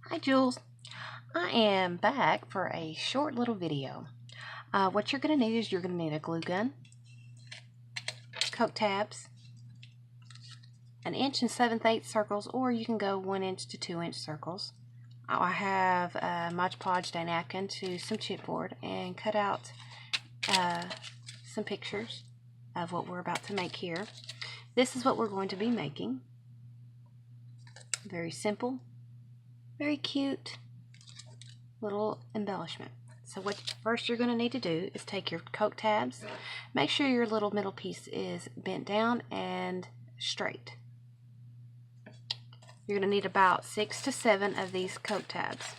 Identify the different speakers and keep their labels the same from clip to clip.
Speaker 1: Hi Jules, I am back for a short little video. What you're going to need is you're going to need a glue gun, Coat tabs, an 1 7/8 circles, or you can go 1 inch to 2 inch circles. I have Mod Podged a napkin to some chipboard and cut out some pictures of what we're about to make here. This is what we're going to be making. Very simple, very cute little embellishment. So what first you're going to need to do is take your coat tabs, make sure your little middle piece is bent down and straight. You're going to need about 6 to 7 of these coat tabs.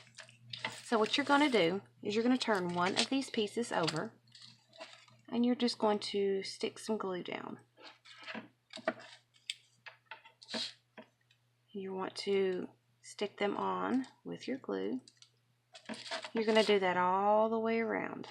Speaker 1: So what you're going to do is you're going to turn one of these pieces over and you're just going to stick some glue down. You want to stick them on with your glue. You're going to do that all the way around.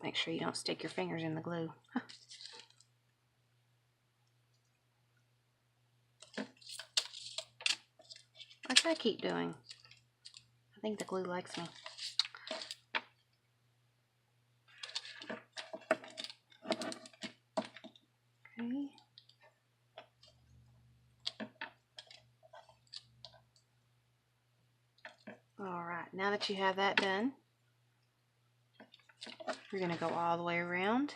Speaker 1: Make sure you don't stick your fingers in the glue. Like I keep doing. I think the glue likes me. Okay. Alright, now that you have that done, you're going to go all the way around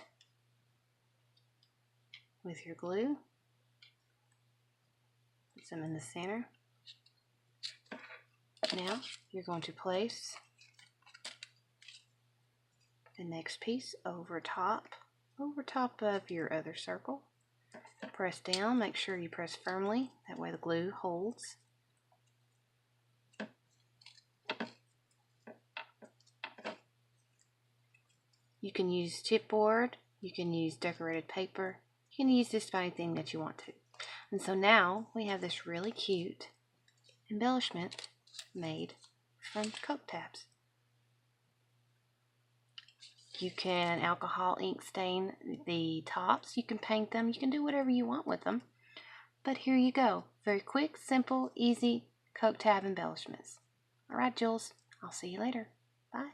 Speaker 1: with your glue. Put some in the center. Now you're going to place the next piece over top of your other circle. Press down, make sure you press firmly, that way the glue holds. You can use chipboard, you can use decorated paper, you can use just about anything that you want to. And so now we have this really cute embellishment made from coat tabs. You can alcohol ink stain the tops, you can paint them, you can do whatever you want with them. But here you go, very quick, simple, easy coat tab embellishments. Alright Jules, I'll see you later. Bye.